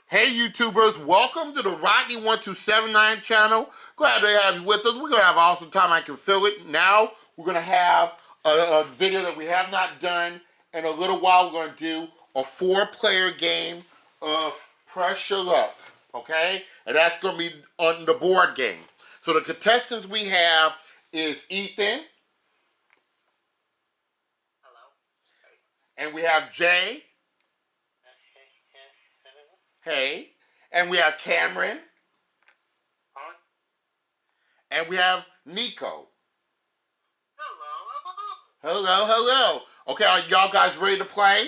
Hey YouTubers, welcome to the Rodney1279 channel. Glad to have you with us. We're going to have an awesome time. I can feel it. Now, we're going to have a video that we have not done in a little while. We're going to do a 4-player game of Press Your Luck. Okay? And that's going to be on the board game. So the contestants we have is Ethan. Hello. And we have Jay. Hey. And we have Cameron. Hi. And we have Nico. Hello. Hello. Okay, are y'all guys ready to play?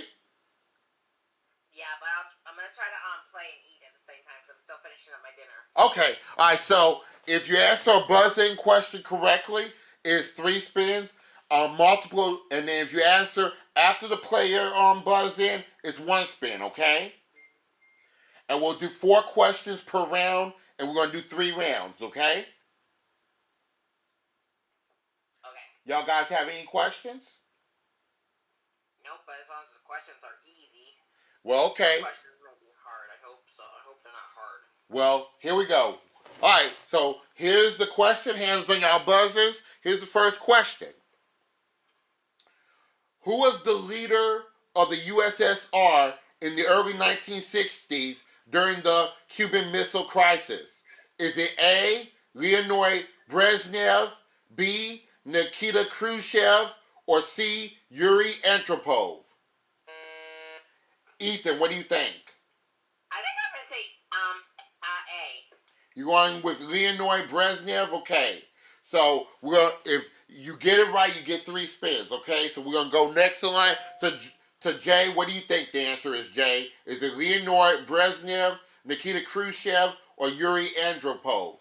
Yeah, but I'm gonna try to play and eat at the same time because I'm still finishing up my dinner. Okay, all right. So if you answer a buzz-in question correctly, it's 3 spins. Multiple, and then if you answer after the player buzz in, it's 1 spin. Okay. And we'll do 4 questions per round, and we're gonna do 3 rounds. Okay. Okay. Y'all guys have any questions? Nope, but as long as the questions are easy. Well, okay. The questions might be hard. I hope so. I hope they're not hard. Well, here we go. All right, so here's the question. Hands on y'all buzzers. Here's the first question. Who was the leader of the USSR in the early 1960s during the Cuban Missile Crisis? Is it A, Leonid Brezhnev, B, Nikita Khrushchev, or C, Yuri Andropov? Ethan, what do you think? I think I'm gonna say A. You're going with Leonid Brezhnev? Okay. So we're gonna, if you get it right, you get 3 spins. Okay. So we're gonna go next in line to Jay. What do you think the answer is, Jay? Is it Leonid Brezhnev, Nikita Khrushchev, or Yuri Andropov?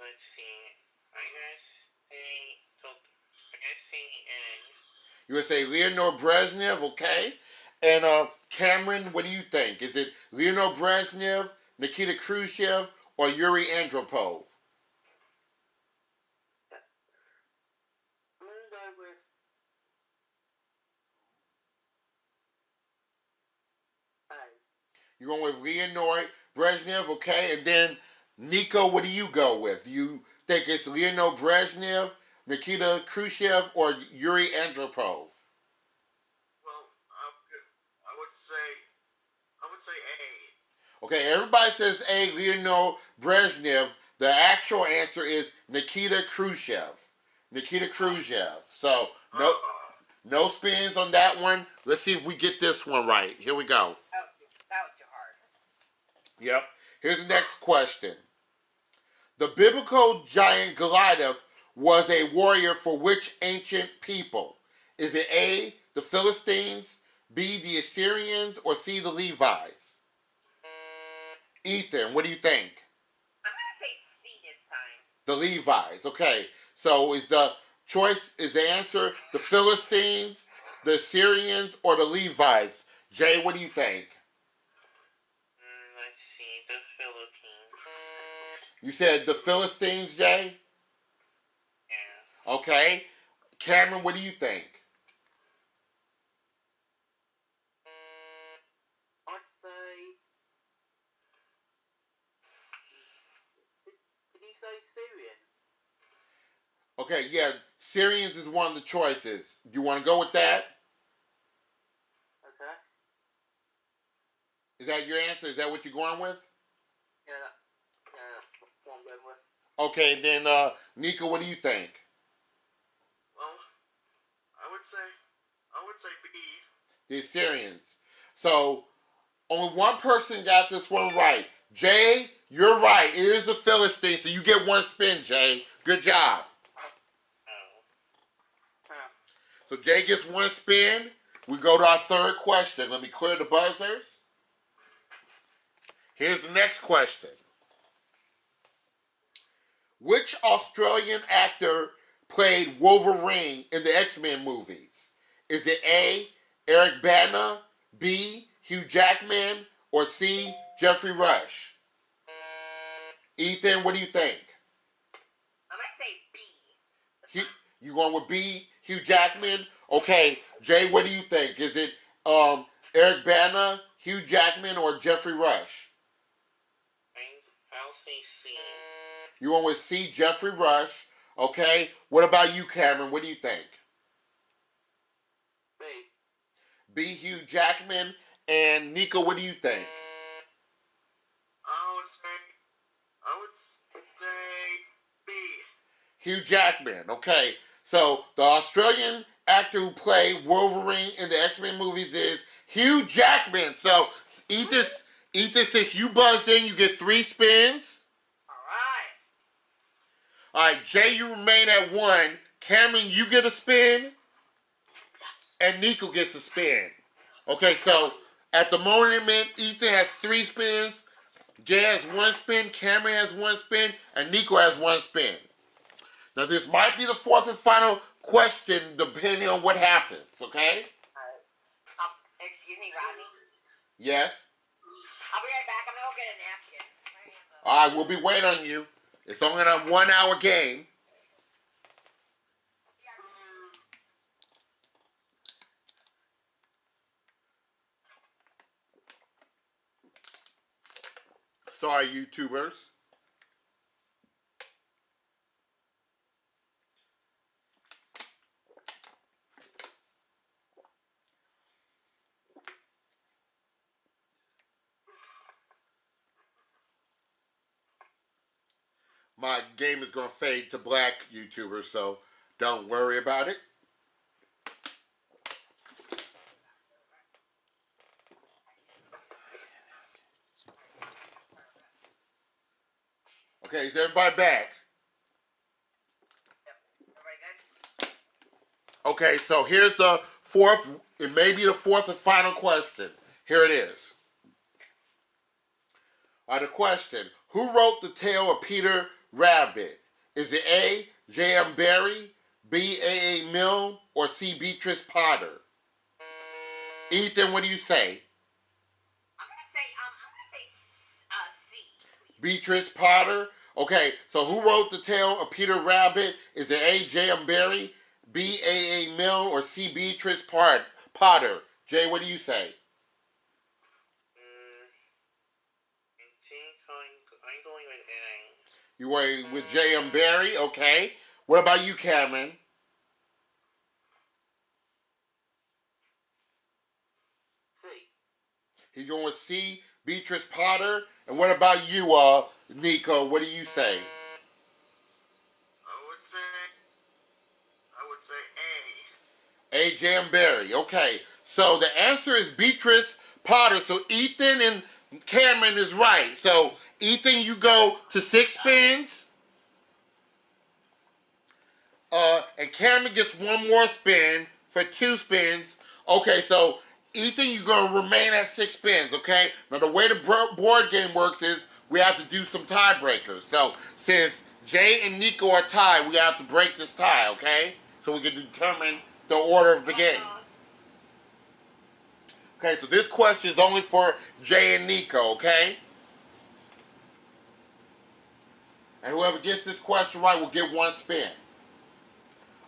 Let's see. I guess say A. You would say Leonid Brezhnev, okay? And Cameron, what do you think? Is it Leonid Brezhnev, Nikita Khrushchev, or Yuri Andropov? I'm gonna go with A. You're going with Leonid Brezhnev, okay? And then Nico, what do you go with? Do you think it's Leonid Brezhnev, Nikita Khrushchev, or Yuri Andropov? Well, I would say A. Okay, everybody says A, Leonid Brezhnev. The actual answer is Nikita Khrushchev. Nikita Khrushchev. So, no spins on that one. Let's see if we get this one right. Here we go. That was too hard. Yep. Here's the next question. The biblical giant Goliath was a warrior for which ancient people? Is it A, the Philistines, B, the Assyrians, or C, the Levites? Ethan, what do you think? I'm gonna say C this time. The Levites. Okay. So is the answer the Philistines, the Assyrians, or the Levites? Jay, what do you think? Let's see, the Philippines. You said the Philistines, Jay? Yeah. Okay. Cameron, what do you think? I'd say. Did he say Syrians? Okay, yeah, Syrians is one of the choices. Do you want to go with that? Okay. Is that your answer? Is that what you're going with? Yeah, that's what I'm going with. Okay, then Nico, what do you think? Well, I would say B. The Assyrians. So only one person got this one right. Jay, you're right. It is the Philistines, so you get 1 spin, Jay. Good job. So Jay gets 1 spin. We go to our 3rd question. Let me clear the buzzers. Here's the next question. Which Australian actor played Wolverine in the X-Men movies? Is it A, Eric Bana, B, Hugh Jackman, or C, Jeffrey Rush? Ethan, what do you think? I'm gonna say B. You going with B, Hugh Jackman? Okay, Jay, what do you think? Is it Eric Bana, Hugh Jackman, or Jeffrey Rush? I'll say C. You went with C, Jeffrey Rush. Okay. What about you, Cameron? What do you think? B. B, Hugh Jackman. And Nico, what do you think? I would say B. Hugh Jackman. Okay. So the Australian actor who played Wolverine in the X-Men movies is Hugh Jackman. So Ethan, since you buzzed in, you get 3 spins. All right, Jay, you remain at 1. Cameron, you get a spin. Yes. And Nico gets a spin. Okay, so at the moment, Ethan has 3 spins. Jay has 1 spin. Cameron has 1 spin. And Nico has 1 spin. Now, this might be the 4th and final question, depending on what happens, okay? Excuse me, Rodney? Yes? I'll be right back. I'm going to go get a napkin. All right, we'll be waiting on you. It's only a 1-hour game. Sorry, YouTubers. My game is going to fade to black, YouTubers, so don't worry about it. Okay, is everybody back? Yep. Everybody good? Okay, so here's the 4th, it may be the 4th and final question. Here it is. All right, the question, who wrote The Tale of Peter Rabbit? Is it A, J.M. Barrie, B, A.A. Milne, or C, Beatrice Potter? Ethan, what do you say? I'm gonna say C. Please. Beatrice Potter? Okay, so who wrote The Tale of Peter Rabbit? Is it A, J.M. Barrie, B, A.A. Milne, or C, Beatrice Potter? Jay, what do you say? I think I'm going with A. You were with J.M. Barrie? Okay. What about you, Cameron? C. He's going with C, Beatrice Potter. And what about you, Nico? What do you say? I would say A. A, J.M. Barrie. Okay. So the answer is Beatrice Potter. So Ethan and Cameron is right. So Ethan, you go to 6 spins. And Cameron gets 1 more spin for 2 spins. Okay, so Ethan, you're going to remain at 6 spins, okay? Now, the way the board game works is we have to do some tiebreakers. So, since Jay and Nico are tied, we have to break this tie, okay? So we can determine the order of the game. Okay, so this question is only for Jay and Nico, okay? And whoever gets this question right will get 1 spin.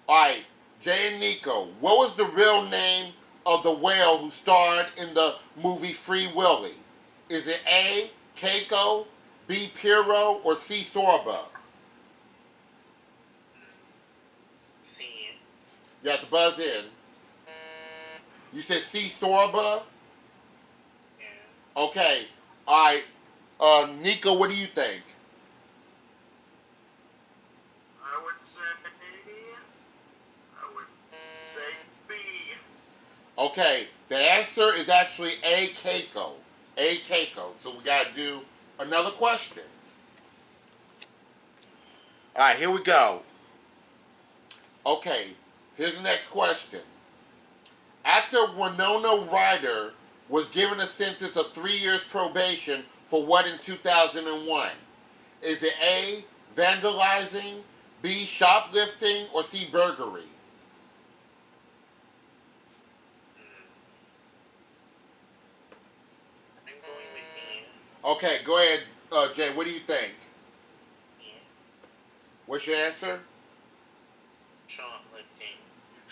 Alright, Jay and Nico, what was the real name of the whale who starred in the movie Free Willy? Is it A, Keiko, B, Piro, or C, Sorba? C. You have to buzz in. You said C, Sorba? Yeah. Okay, alright, Nico, what do you think? I would say B. Okay, the answer is actually A, Keiko. A, Keiko. So we got to do another question. Alright, here we go. Okay, here's the next question. Actor Winona Ryder was given a sentence of 3 years probation for what in 2001? Is it A, vandalizing, B, shoplifting, or C, burglary? I'm going with B. Okay, go ahead, Jay. What do you think? B. What's your answer? Shoplifting.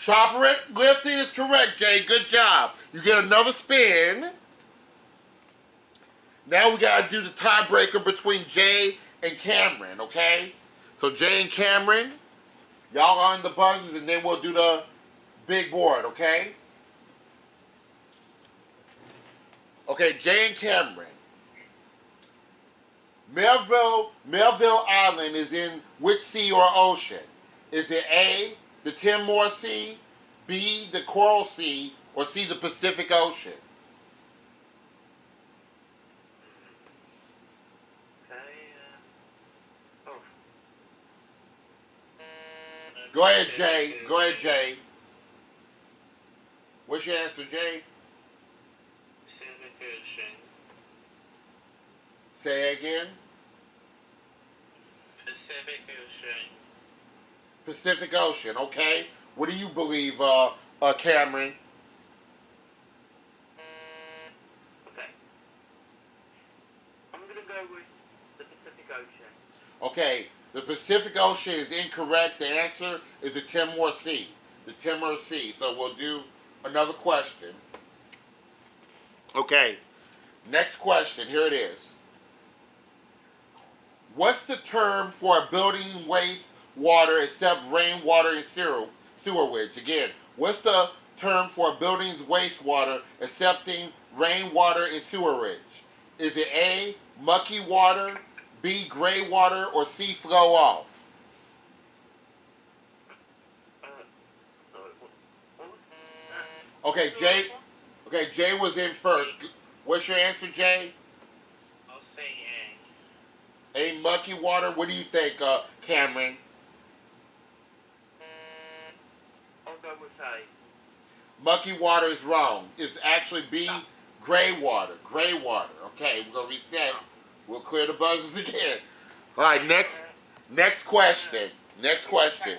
Shoplifting is correct, Jay. Good job. You get another spin. Now we gotta do the tiebreaker between Jay and Cameron, okay? So Jay and Cameron, y'all on the buzzers, and then we'll do the big board, okay? Okay, Jay and Cameron. Melville Island is in which sea or ocean? Is it A, the Timor Sea, B, the Coral Sea, or C, the Pacific Ocean? Go ahead, Jay. Go ahead, Jay. What's your answer, Jay? Pacific Ocean. Say again. Pacific Ocean. Pacific Ocean, okay. What do you believe, Cameron? Okay. I'm gonna go with the Pacific Ocean. Okay, the Pacific Ocean is incorrect. The answer is the Timor Sea. The Timor Sea. So we'll do another question. Okay, next question. Here it is. What's the term for a building waste water except rainwater and sewerage? Again, what's the term for a building's wastewater excepting rainwater and sewerage? Is it A, mucky water, B, gray water, or C, flow off? Okay, Jay. Okay, Jay was in first. What's your answer, Jay? I'll say A, mucky water. What do you think, Cameron? I'll go with A. Mucky water is wrong. It's actually B, gray water. Gray water. Okay, we're gonna reset. We'll clear the buzzers again. All right, next question. Next question.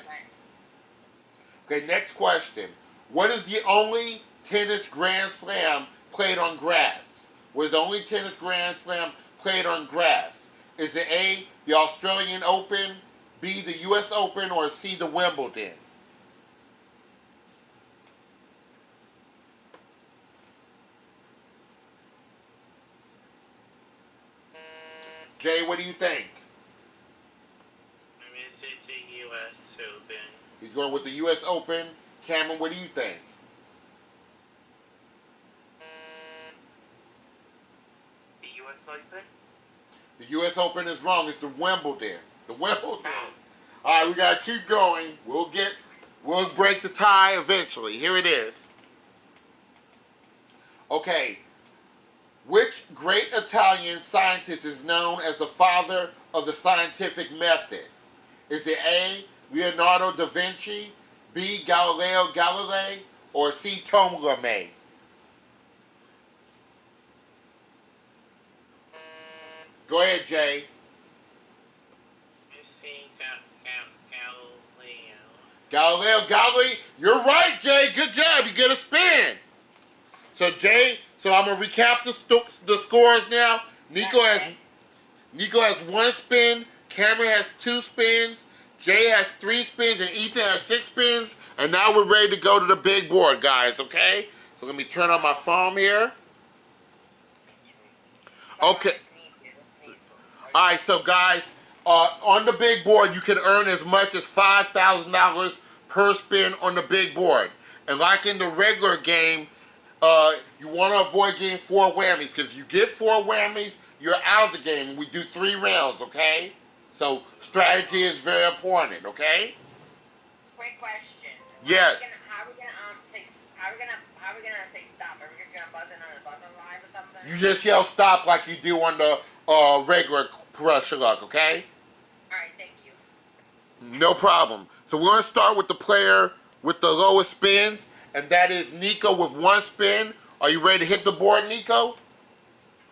Okay, next question. What is the only tennis Grand Slam played on grass? What is the only tennis Grand Slam played on grass? Is it A, the Australian Open, B, the U.S. Open, or C, the Wimbledon? Jay, what do you think? I'm going to say the U.S. Open. He's going with the U.S. Open. Cameron, what do you think? The US Open? The U.S. Open is wrong. It's the Wimbledon. The Wimbledon. All right, we got to keep going. We'll break the tie eventually. Here it is. Okay. Which great Italian scientist is known as the father of the scientific method? Is it A, Leonardo da Vinci, B, Galileo Galilei, or C, Ptolemy? Go ahead, Jay. I'm saying Galileo. Galileo Galilei, you're right, Jay. Good job. You get a spin. So, Jay, I'm going to recap the scores now. Nico has 1 spin. Cameron has 2 spins. Jay has 3 spins. And Ethan has 6 spins. And now we're ready to go to the big board, guys, okay? So let me turn on my phone here. Okay. All right, so guys, on the big board, you can earn as much as $5,000 per spin on the big board. And like in the regular game, you want to avoid getting 4 whammies, because if you get 4 whammies, you're out of the game. We do 3 rounds, okay? So strategy is very important, okay? Quick question. Yes. How are we gonna say stop? Are we just gonna buzz in on the buzzer live or something? You just yell stop like you do on the regular Crush Your Luck, okay? Alright, thank you. No problem. So we're going to start with the player with the lowest spins, and that is Nico with 1 spin. Are you ready to hit the board, Nico?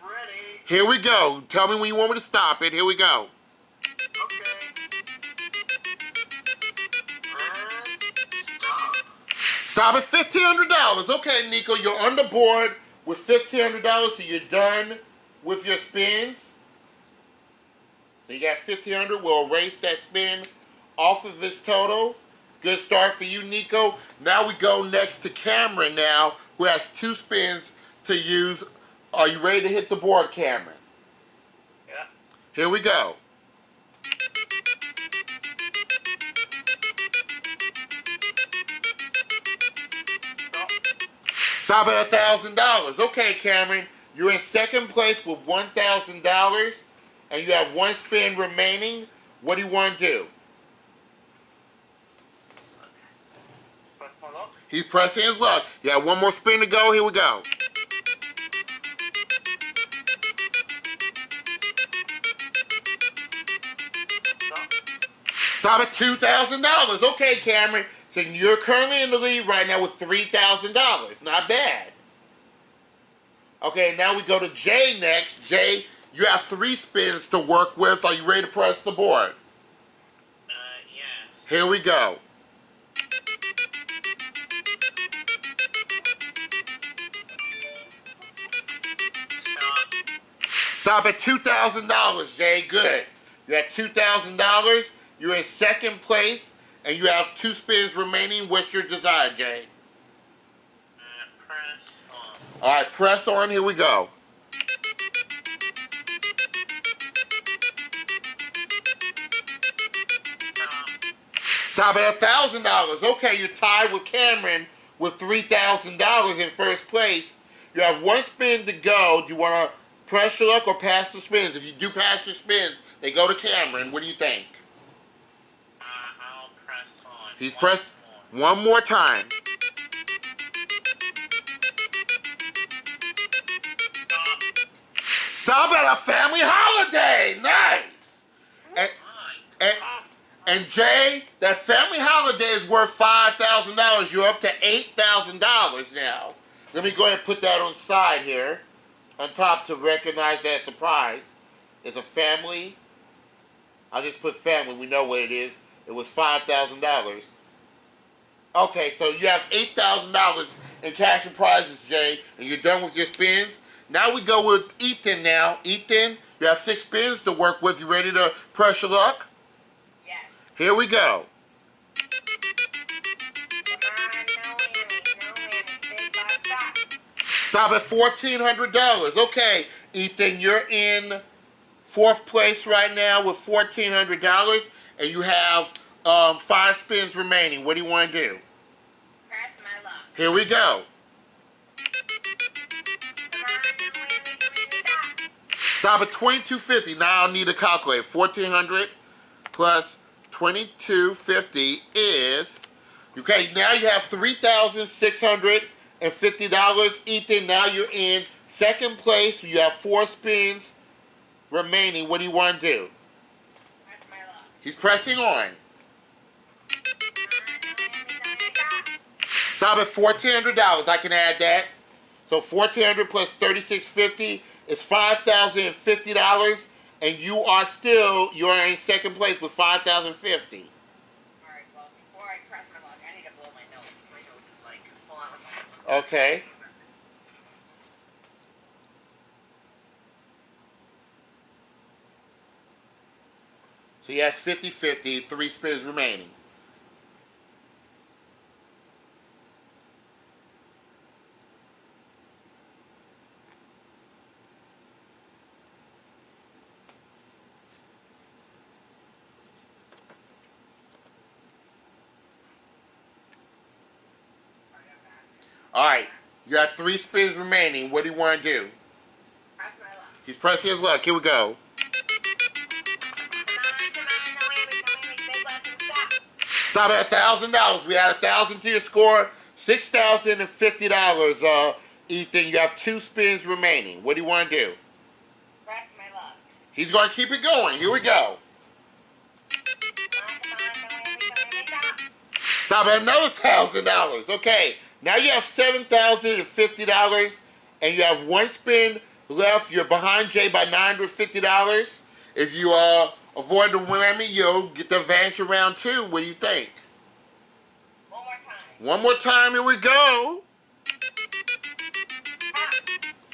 Ready. Here we go. Tell me when you want me to stop it. Here we go. Okay. Stop. Stop at $1,500. Okay, Nico, you're on the board with $1,500, so you're done with your spins. So you got $1,500. We'll erase that spin off of this total. Good start for you, Nico. Now we go next to Cameron now, who has 2 spins to use. Are you ready to hit the board, Cameron? Yeah. Here we go. Stop at $1,000. Okay, Cameron, you're in second place with $1,000, and you have 1 spin remaining. What do you want to do? Press my luck. He's pressing his luck. You have 1 more spin to go. Here we go. Stop at $2,000. Okay, Cameron. So you're currently in the lead right now with $3,000. Not bad. Okay, now we go to Jay next. Jay, you have 3 spins to work with. Are you ready to press the board? Yes. Here we go. Stop at $2,000, Jay. Good. You have $2,000. You're in second place, and you have 2 spins remaining. What's your desire, Jay? Press on. All right, press on. Here we go. Stop at $1,000. Okay, you're tied with Cameron with $3,000 in first place. You have 1 spin to go. Do you want to press your luck or pass the spins? If you do pass your spins, they go to Cameron. What do you think? I'll press on. He's pressed one more time. Stop at a family holiday. Nice. And Jay, that family holiday is worth $5,000. You're up to $8,000 now. Let me go ahead and put that on the side here, on top to recognize that surprise. It's a family. I'll just put family. We know what it is. It was $5,000. Okay, so you have $8,000 in cash and prizes, Jay, and you're done with your spins. Now we go with Ethan now. Ethan, you have 6 spins to work with. You ready to press your luck? Yes. Here we go. Come on, no whammies, big box stop. Stop at $1,400. Okay, Ethan, you're in 4th place right now with $1,400, and you have 5 spins remaining. What do you want to do? Press my luck. Here we go. Come on, no whammies, Stop stop. at $2,250. Now I'll need a calculator. 1,400 plus 2,250 is, okay, now you have $3,650. Ethan, now you're in second place. You have 4 spins remaining. What do you want to do? Press my luck. He's pressing on. Stop at $1,400. I can add that. So $1,400 plus $3,650 is $5,050, and you're in second place with $5,050. Alright, well, before I press my luck, I need to blow my nose. My nose is like full on. Okay. So he has 50-50, 3 spins remaining. All right, you got 3 spins remaining. What do you want to do? Press my luck. He's pressing his luck. Here we go. Stop at $1,000. We had $1,000 to your score. $6,050. Ethan, you have 2 spins remaining. What do you want to do? Press my luck. He's going to keep it going. Here we go. Stop at another $1,000. Okay, now you have $7,050, and you have 1 spin left. You're behind Jay by $950. If you avoid the whammy, you'll get the advantage around 2. What do you think? One more time. One more time. Here we go.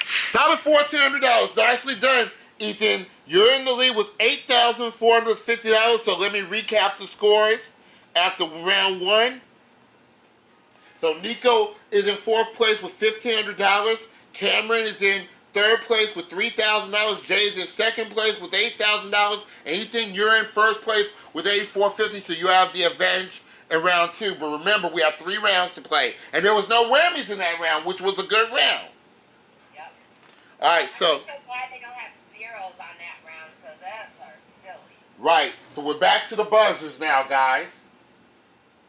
Stop at $1,400. Nicely done, Ethan. You're in the lead with $8,450. So let me recap the scores. after round one. So Nico is in fourth place with $1,500. Cameron is in third place with $3,000. Jay is in second place with $8,000. And Ethan, you're in first place with $8,450. So you have the advantage in round two. But remember, we have 3 rounds to play. And there was no whammies in that round, which was a good round. Yep. Alright, so. I'm so glad they don't have zeros on that round because that's are silly. Right. So we're back to the buzzers now, guys.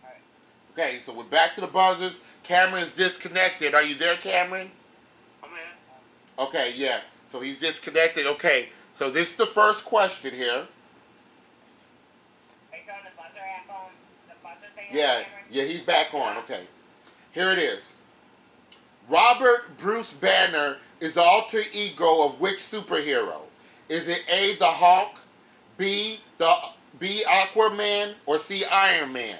Alright. Okay, so we're back to the buzzers. Cameron's disconnected. Are you there, Cameron? I'm here. Okay, yeah. So he's disconnected. Okay, so this is the first question here. Are you on the buzzer app on the buzzer thing? Yeah, yeah, he's back on. Okay. Here it is. Robert Bruce Banner is the alter ego of which superhero? Is it A, the Hulk, B, Aquaman, or C, Iron Man?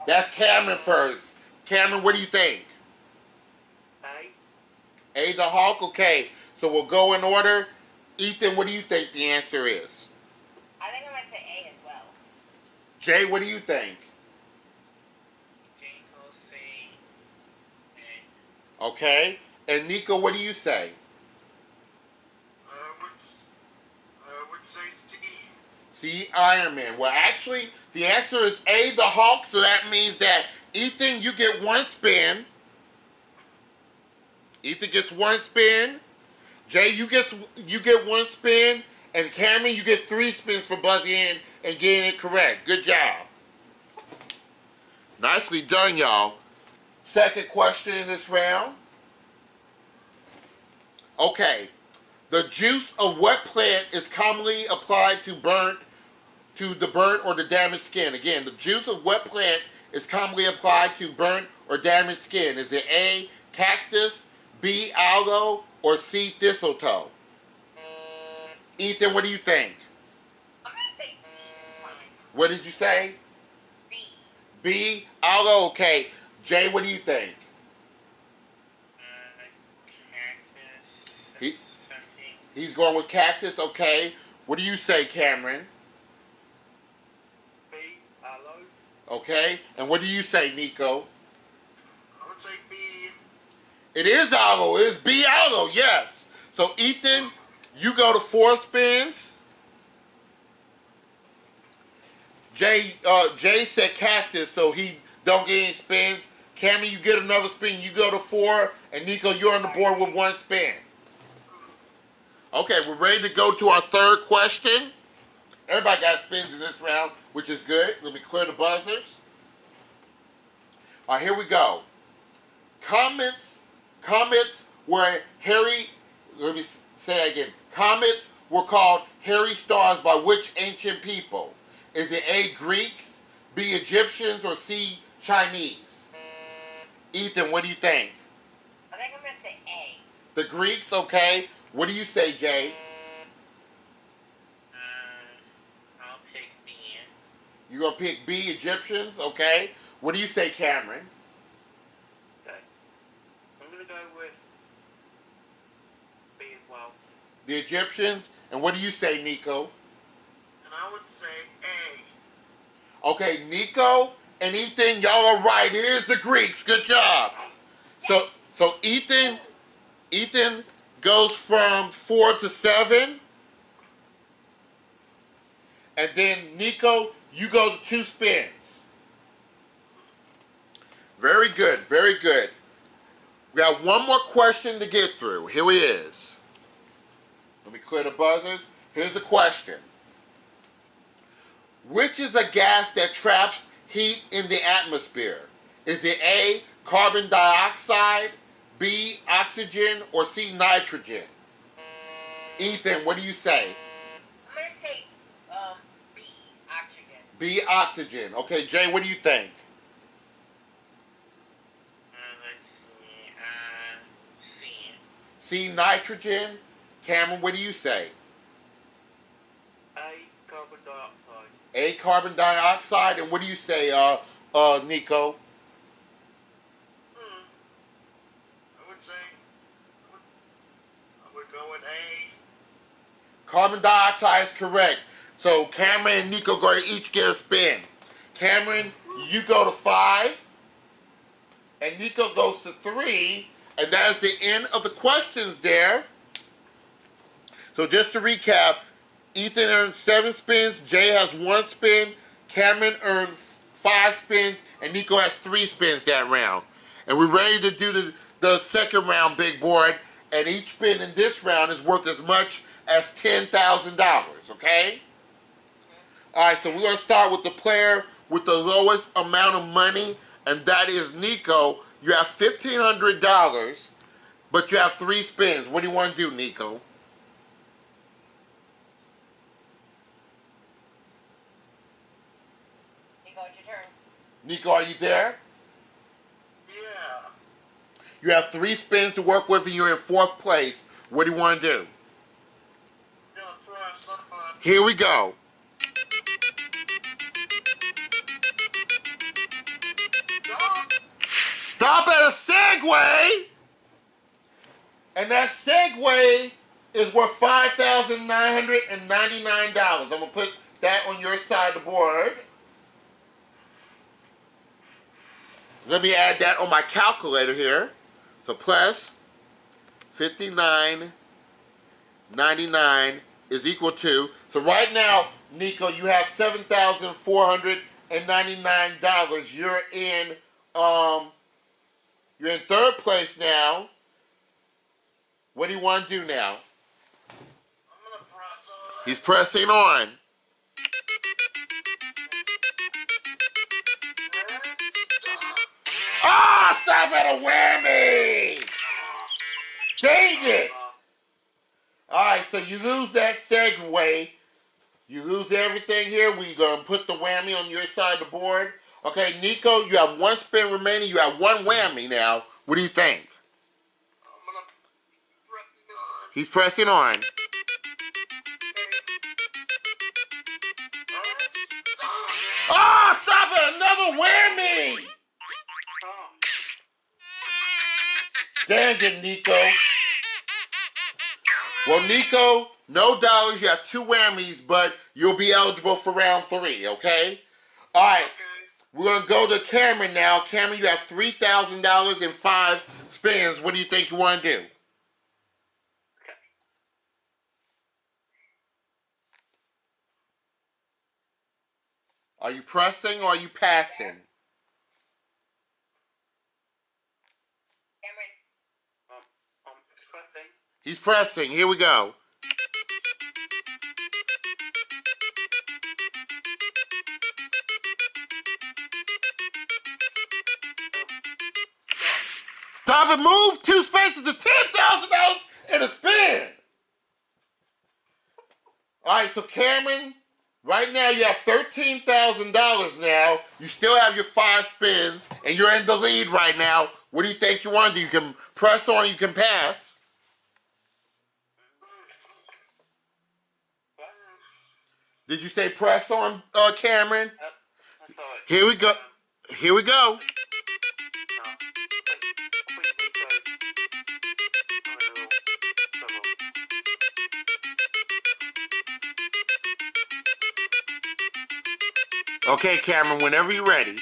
That's Cameron first. Cameron, what do you think? A, the Hulk? Okay, so we'll go in order. Ethan, what do you think the answer is? I think I'm going to say A as well. Jay, what do you think? Nico say A. Okay, and Nico, what do you say? I would say C. C, Iron Man. Well, actually, the answer is A, the Hulk, so that means that Ethan, you get 1 spin. Ethan gets 1 spin. Jay, you get 1 spin. And Cameron, you get 3 spins for buzzing in and getting it correct. Good job. Nicely done, y'all. Second question in this round. Okay. The juice of what plant is commonly applied to the burnt or the damaged skin? Again, the juice of what plant is commonly applied to burnt or damaged skin? Is it A, cactus, B, aloe, or C, thistletoe? Ethan, what do you think? I'm going to say B. It's fine. What did you say? B. B, aloe, okay. Jay, what do you think? Cactus. He- Something. He's going with cactus, okay. What do you say, Cameron? B. Aloe. Okay. And what do you say, Nico? I would say B. It is aloe. It is B, aloe, yes. So, Ethan, you go to 4 spins. Jay said cactus, so he don't get any spins. Cameron, you get another spin. You go to 4. And Nico, you're on the board with 1 spin. Okay, we're ready to go to our third question. Everybody got spins in this round, which is good. Let me clear the buzzers. All right, here we go. Comets were hairy. Let me say that again. Comets were called hairy stars by which ancient people? Is it A, Greeks, B, Egyptians, or C, Chinese? Ethan, what do you think? I think I'm going to say A. The Greeks, okay. What do you say, Jay? I'll pick B. You're going to pick B, Egyptians, okay. What do you say, Cameron? Okay. I'm going to go with B as well. The Egyptians. And what do you say, Nico? And I would say A. Okay, Nico and Ethan, y'all are right. It is the Greeks. Good job. So Ethan goes from 4 to 7. And then Nico, you go to 2 spins. Very good, very good. We got one more question to get through. Here he is. Let me clear the buzzers. Here's the question. Which is a gas that traps heat in the atmosphere? Is it A, carbon dioxide, B, oxygen, or C, nitrogen? Ethan, what do you say? I'm going to say B. Oxygen. B, oxygen. Okay, Jay, what do you think? Let's see. C. C, nitrogen. Cameron, what do you say? A. Carbon dioxide. A, carbon dioxide. And what do you say, Nico? I would say I would go with A. Carbon dioxide is correct. So Cameron and Nico go to each get a spin. Cameron, you go to 5. And Nico goes to 3. And that is the end of the questions there. So just to recap, Ethan earned 7 spins, Jay has 1 spin, Cameron earns 5 spins, and Nico has 3 spins that round. And we're ready to do the second round, big board, and each spin in this round is worth as much as $10,000, okay? Alright, so we're going to start with the player with the lowest amount of money, and that is Nico. You have $1,500, but you have 3 spins. What do you want to do, Nico? Nico, it's your turn. Nico, are you there? Yeah. You have 3 spins to work with and you're in 4th place. What do you want to do? Gonna press on. Here we go. Stop at a Segway! And that Segway is worth $5,999. I'm going to put that on your side of the board. Let me add that on my calculator here. So plus 59.99 is equal to. So right now, Nico, you have $7,499. You're in 3rd place now. What do you want to do now? I'm gonna press on. He's pressing on. Ah, stop at a whammy! Dang it! Alright, so you lose that Segway. You lose everything here. We're going to put the whammy on your side of the board. Okay, Nico, you have 1 spin remaining. You have 1 whammy now. What do you think? I'm gonna press on. He's pressing on. Ah, stop it! Another whammy! Dang it, Nico. Well, Nico, no dollars. You have 2 whammies, but you'll be eligible for round 3, okay? All right. Okay. We're going to go to Cameron now. Cameron, you have $3,000 in 5 spins. What do you think you want to do? Are you pressing or are you passing? Cameron. Pressing. He's pressing. Here we go. Stop and move. 2 spaces to $10,000 in a spin. All right, so Cameron, right now you have $13,000 now. You still have your 5 spins, and you're in the lead right now. What do you think you want to do? You can press on, you can pass. Did you say press on, Cameron? That's all right. Here we go. Here we go. Okay, Cameron, whenever you're ready.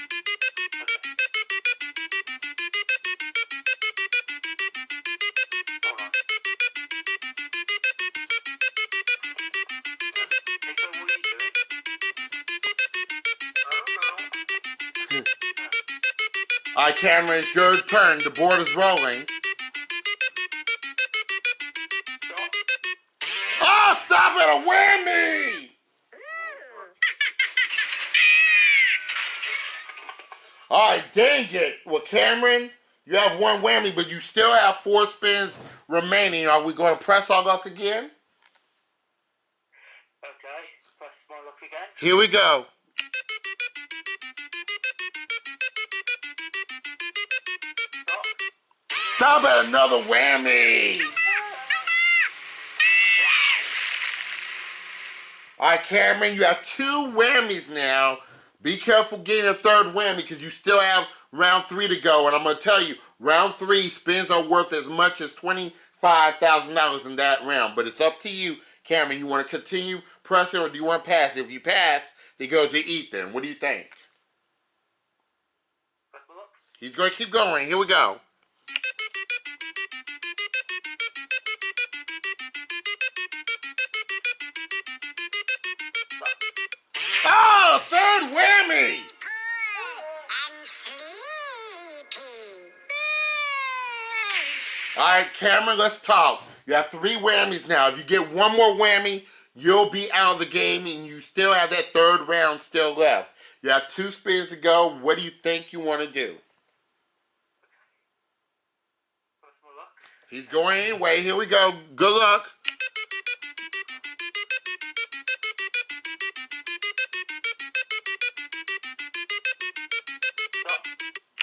All right, Cameron, it's your turn. The board is rolling. Oh, stop it! A whammy! All right, dang it. Well, Cameron, you have 1 whammy, but you still have 4 spins remaining. Are we going to press our luck again? Okay, press my luck again. Here we go. Stop at another whammy! All right, Cameron, you have 2 whammies now. Be careful getting a 3rd whammy because you still have round 3 to go. And I'm going to tell you, round 3 spins are worth as much as $25,000 in that round. But it's up to you, Cameron. You want to continue pressing or do you want to pass? If you pass, they go to Ethan. What do you think? He's going to keep going. Here we go. Oh, third whammy! All right, Cameron, let's talk. You have 3 whammies now. If you get one more whammy, you'll be out of the game, and you still have that third round still left. You have 2 spins to go. What do you think you want to do? What's my luck? He's going anyway. Here we go. Good luck.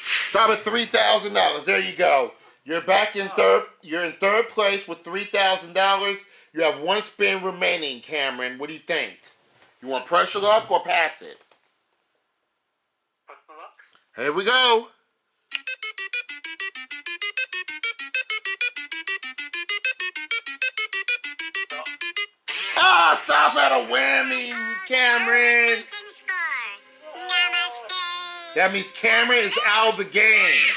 Stop at $3,000. There you go. You're back in third. You're in third place with $3,000. You have 1 spin remaining, Cameron. What do you think? You want pressure luck or pass it? What's my luck? Here we go. Ah, stop at a whammy, Cameron. That means Cameron is out of the game.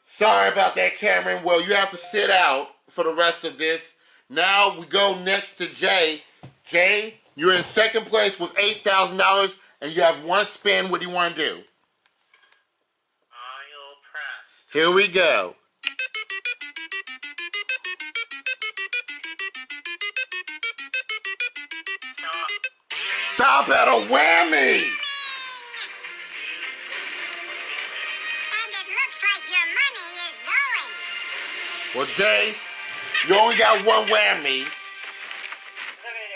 Sorry about that, Cameron. Well, you have to sit out for the rest of this. Now we go next to Jay. Jay, you're in second place with $8,000, and you have 1 spin. What do you want to do? I'll press. Here we go. Stop. Stop at a whammy. Well, Jay, you only got 1 whammy. Okay,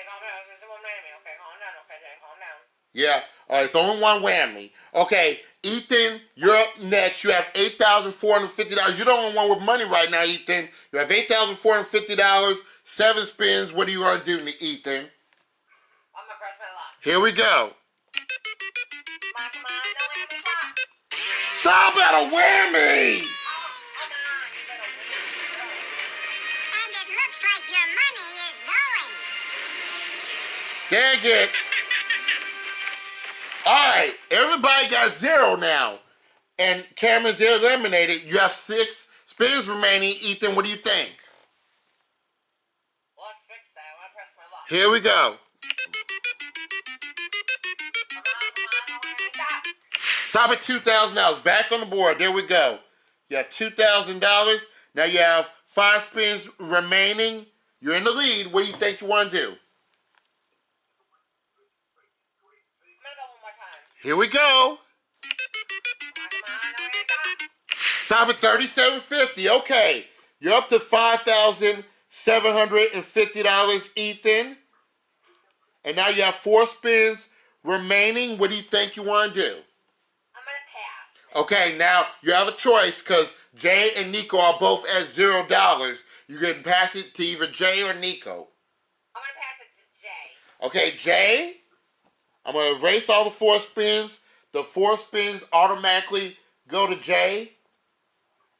calm down. Okay, Jay, calm down. Yeah, it's only 1 whammy. Okay, Ethan, you're up next. You have $8,450. You're the only one with money right now, Ethan. You have $8,450, 7 spins. What are you going to do, Ethan? I'm gonna press my luck. Here we go. Come on, no whammy, stop. Stop at a whammy! Dang it. Alright, everybody got 0 now. And Cameron's eliminated. You have 6 spins remaining. Ethan, what do you think? Well, let's fix that. I'm gonna press my luck. Here we go. Come on, no whammy, stop. Stop at $2,000. Back on the board. There we go. You have $2,000. Now you have 5 spins remaining. You're in the lead. What do you think you want to do? Here we go. Stop at $3,750. Okay. You're up to $5,750, Ethan. And now you have 4 spins remaining. What do you think you want to do? I'm gonna pass. Okay, now you have a choice because Jay and Nico are both at $0. You can pass it to either Jay or Nico. I'm gonna pass it to Jay. Okay, Jay. I'm going to erase all the 4 spins. The 4 spins automatically go to Jay.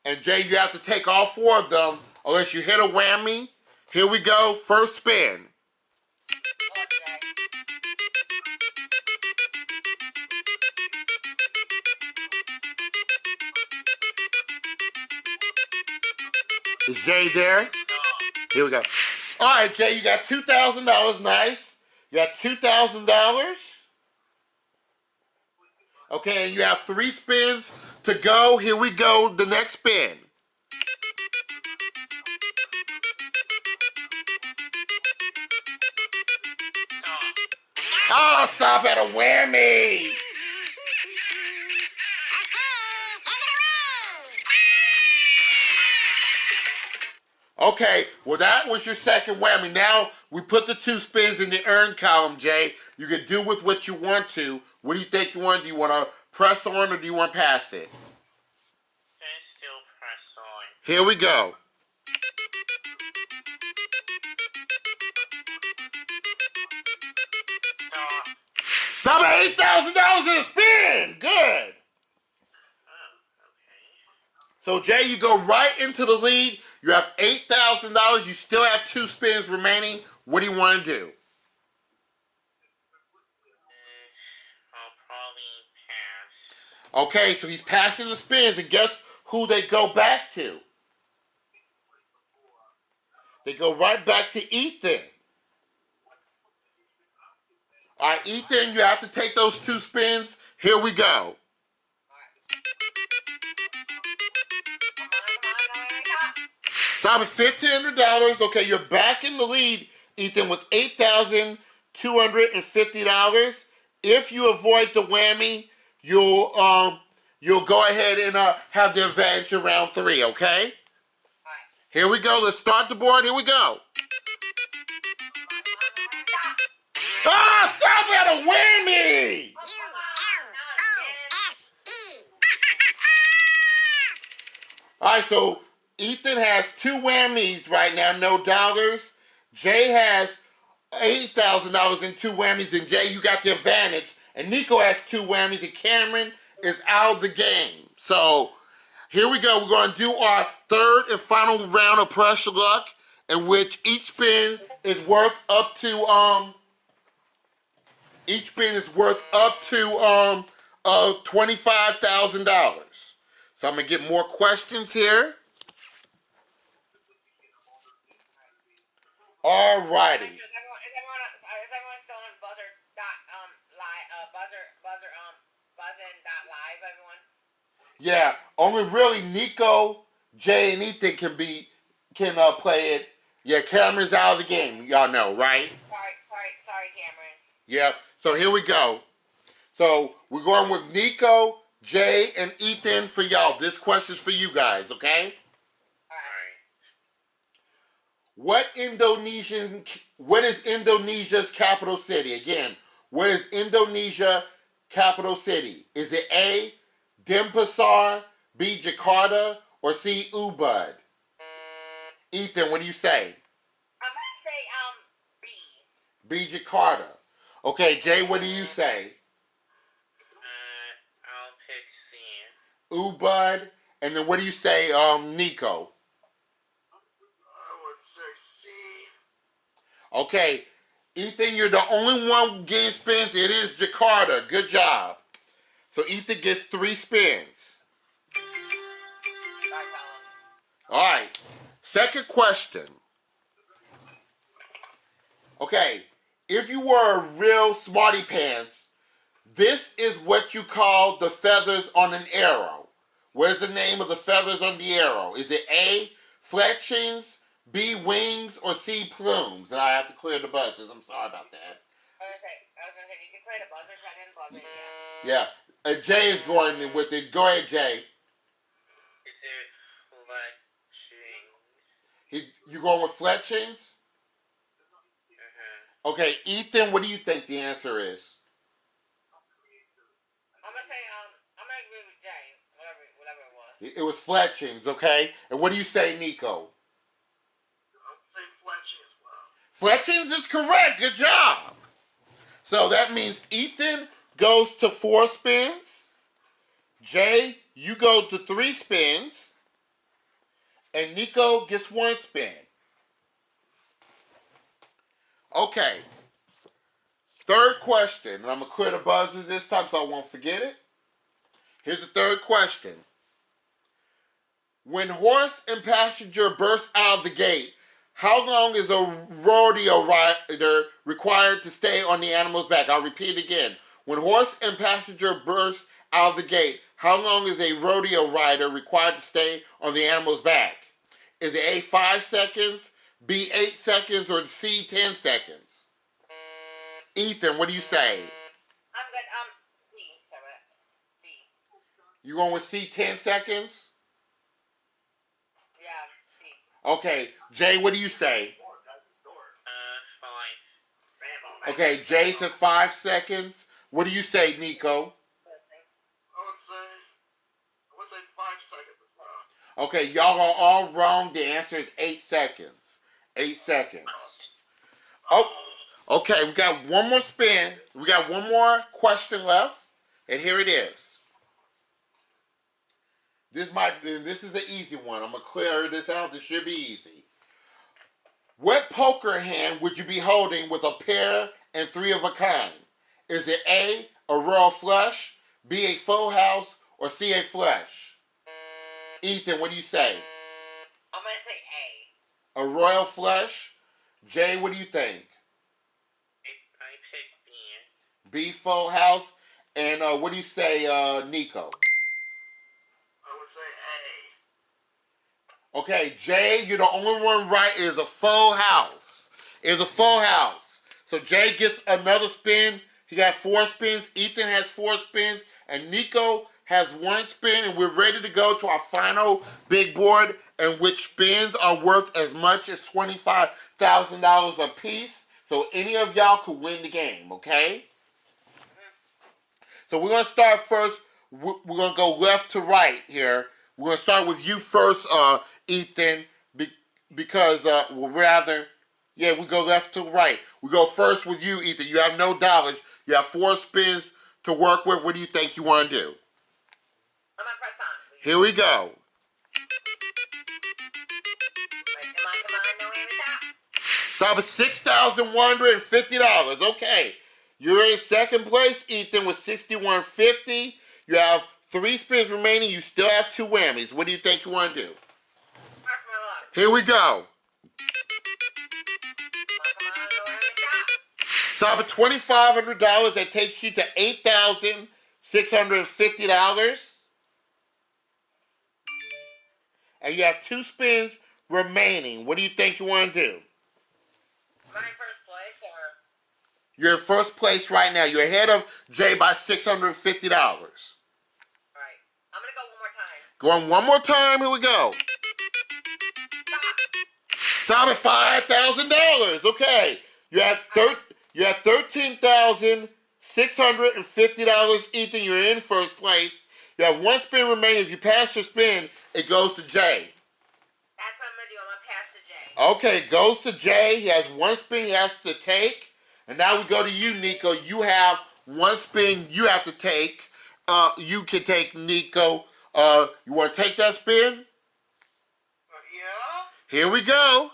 And Jay, you have to take all 4 of them unless you hit a whammy. Here we go. First spin. Look, Jay. Is Jay there? Here we go. All right, Jay, you got $2,000. Nice. You got $2,000. Okay, and you have 3 spins to go. Here we go. The next spin. Oh, stop at a whammy. Okay, well that was your second whammy. Now we put the 2 spins in the earn column, Jay. You can do with what you want to. What do you think you want? Do you want to press on or do you want to pass it? Still press on. Here we go. Stop at $8,000 in a spin. Good. So Jay, you go right into the lead. You have $8,000. You still have 2 spins remaining. What do you want to do? I'll probably pass. Okay, so he's passing the spins, and guess who they go back to? They go right back to Ethan. All right, Ethan, you have to take those 2 spins. Here we go. Stop at $1,500. Okay, you're back in the lead, Ethan, with $8,250. If you avoid the whammy, you'll go ahead and have the advantage in round 3. Okay. Here we go. Let's start the board. Here we go. Ah, stop at a whammy! All right, so Ethan has 2 whammies right now, no dollars. Jay has $8,000 in 2 whammies, and Jay, you got the advantage. And Nico has 2 whammies, and Cameron is out of the game. So here we go. We're going to do our 3rd and final round of Pressure Luck, in which each spin is worth up to $25,000. So I'm gonna get more questions here. All righty. Is everyone still on buzzin.live, everyone? Yeah, only really Nico, Jay, and Ethan can play it. Yeah, Cameron's out of the game. Y'all know, right? Sorry, Cameron. Yep. So here we go. So we're going with Nico, Jay, and Ethan for y'all. This question's for you guys, okay? Alright. What is Indonesia's capital city? Again, what is Indonesia capital city? Is it A, Denpasar, B, Jakarta, or C, Ubud? Ethan, what do you say? I'm gonna say B. B, Jakarta. Okay, Jay, what do you say? I'll pick C. Ubud. And then what do you say, Nico? I would say C. Okay, Ethan, you're the only one getting spins. It is Jakarta. Good job. So Ethan gets 3 spins. All right. Second question. Okay, if you were a real smarty pants, this is what you call the feathers on an arrow. Where's the name of the feathers on the arrow? Is it A, fletchings, B, wings, or C, plumes? And I have to clear the buzzers. I'm sorry about that. I was gonna say, you can clear the buzzers. I didn't buzz it Yeah. yet. Jay is going with it. Go ahead, Jay. Is it fletching? You going with fletchings? Okay, Ethan, what do you think the answer is? I'm gonna say, I'm gonna agree with Jay. Whatever it was. It was fletchings, okay? And what do you say, Nico? I'll say fletching as well. Fletchings is correct. Good job. So that means Ethan goes to 4 spins. Jay, you go to 3 spins. And Nico gets 1 spin. Okay. Third question. And I'm going to clear the buzzers this time so I won't forget it. Here's the third question. When horse and passenger burst out of the gate, how long is a rodeo rider required to stay on the animal's back? I'll repeat again. When horse and passenger burst out of the gate, how long is a rodeo rider required to stay on the animal's back? Is it A, 5 seconds, B, 8 seconds, or C, 10 seconds? Ethan, what do you say? I'm good. C. Sorry, C. You going with C, 10 seconds? Yeah, C. Okay, Jay, what do you say? 5. Okay, Jay said 5 seconds. What do you say, Nico? I would say 5 seconds as well. Okay, y'all are all wrong. The answer is 8 seconds. 8 seconds. Oh, okay, we got one more spin. We got one more question left. And here it is. This is an easy one. I'm going to clear this out. This should be easy. What poker hand would you be holding with a pair and 3 of a kind? Is it A, a royal flush, B, a full house, or CA flush? Ethan, what do you say? I'm gonna say A. A royal flush? Jay, what do you think? I pick B. B, full house. And what do you say, Nico? I would say A. Okay, Jay, you're the only one right. It is a full house. It is a full house. So Jay gets another spin. He got 4 spins. Ethan has 4 spins. And Nico has 1 spin. And we're ready to go to our final big board, in which spins are worth as much as $25,000 a piece. So any of y'all could win the game, okay? So we're going to start first. We're going to go left to right here. We're going to start with you first, Ethan, because we go left to right. We go first with you, Ethan. You have no dollars. You have 4 spins to work with. What do you think you want to do? I'm gonna press on, please. Here we go. Wait, come on, no whammy Stop top. at $6,150. Okay. You're in second place, Ethan, with $6,150. You have 3 spins remaining. You still have 2 whammies. What do you think you want to do? Press my luck. Here we go. Come on, no whammy top. Stop at $2,500. That takes you to $8,650. And you have 2 spins remaining. What do you think you want to do? Am I in first place or? You're in first place right now. You're ahead of Jay by $650. Alright. I'm gonna go one more time. Going one more time. Here we go. Stop. Stop at $5,000. Okay. You're at $13,650. Ethan, you're in first place. You have 1 spin remaining. If you pass your spin, it goes to Jay. That's what I'm gonna do. I'm gonna pass to Jay. Okay, goes to Jay. He has 1 spin he has to take. And now we go to you, Nico. You have 1 spin you have to take. You can take, Nico. You want to take that spin? Yeah. Here we go.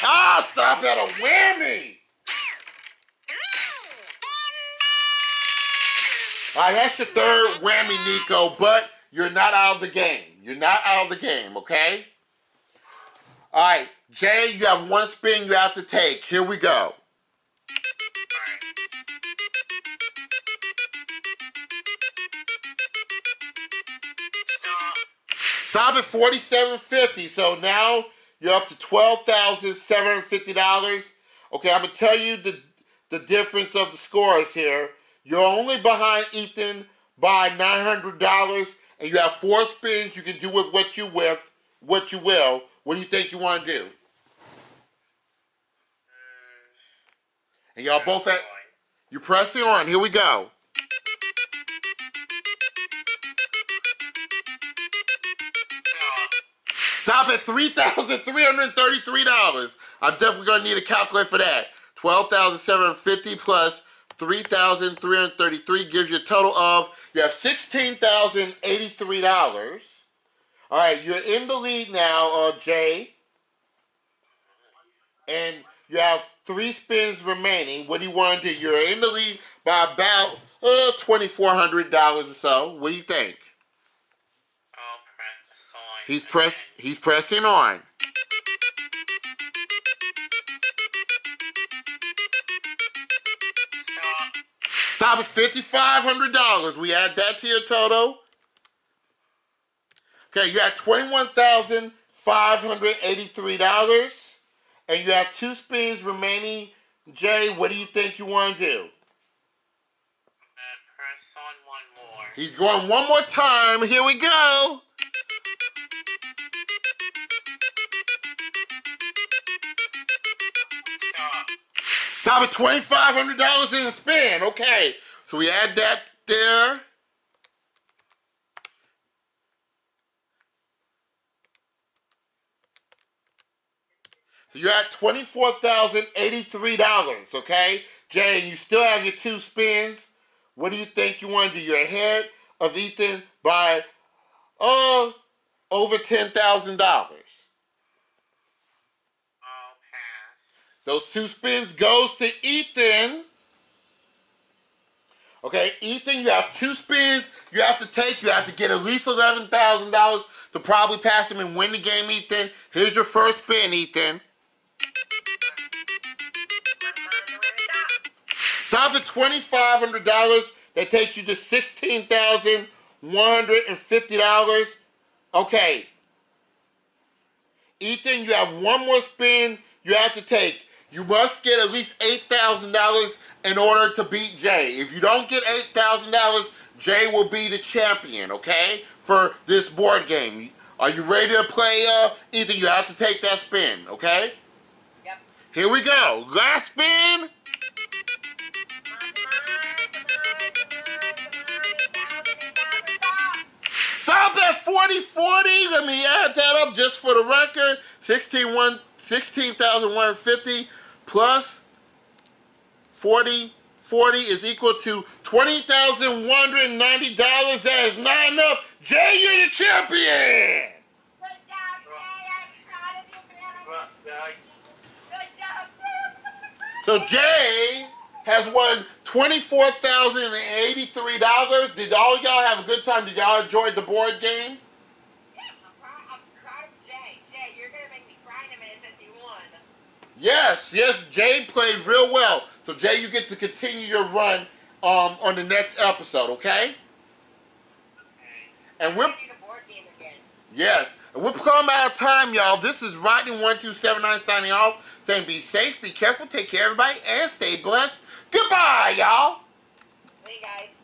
Ah, stop at a whammy. All right, that's your 3rd whammy, Nico, but you're not out of the game. You're not out of the game, okay? All right, Jay, you have 1 spin you have to take. Here we go. Stop at $4,750. So now you're up to $12,750. Okay, I'm gonna tell you the difference of the scores here. You're only behind Ethan by $900, and you have 4 spins. You can do with what you will. What do you think you want to do? And y'all both at. You press it on. Here we go. Stop at $3,333. I'm definitely going to need a calculator for that. $12,750 plus $3,333 gives you a total of, you have $16,083. All right, you're in the lead now, Jay. And you have 3 spins remaining. What do you want to do? You're in the lead by about $2,400 or so. What do you think? I'll press on. He's pressing on. Stop at $5,500. We add that to your total. Okay, you have $21,583. And you have 2 spins remaining. Jay, what do you think you want to do? Press on 1 more. He's going one more time. Here we go. Stop at $2,500 in a spin. Okay, so we add that there. So you're at $24,083, okay? Jay, you still have your 2 spins. What do you think you want to do? You're ahead of Ethan by, over $10,000. I'll pass. Those 2 spins goes to Ethan. Okay, Ethan, you have 2 spins you have to take. You have to get at least $11,000 to probably pass him and win the game, Ethan. Here's your first spin, Ethan. Stop at $2,500. That takes you to $16,150. Okay. Ethan, you have 1 more spin you have to take. You must get at least $8,000 in order to beat Jay. If you don't get $8,000, Jay will be the champion, okay? For this board game. Are you ready to play, Ethan? You have to take that spin, okay? Yep. Here we go. Last spin. Stop at 4040. Let me add that up just for the record. 16,150 plus 40 is equal to $20,190. That is not enough. Jay, you're the champion. Good job, Jay. I'm proud of you, man. Congrats, Jay. Good job. So Jay has won $24,083. Did all y'all have a good time? Did y'all enjoy the board game? Yeah, I'm proud of Jay. Jay, you're going to make me cry in a minute since you won. Yes, Jay played real well. So Jay, you get to continue your run on the next episode, okay? And we're I need a board game again. yes, and we're coming out of time, y'all. This is Rodney1279 signing off, saying be safe, be careful, take care, everybody, and stay blessed. Goodbye, y'all. See you guys.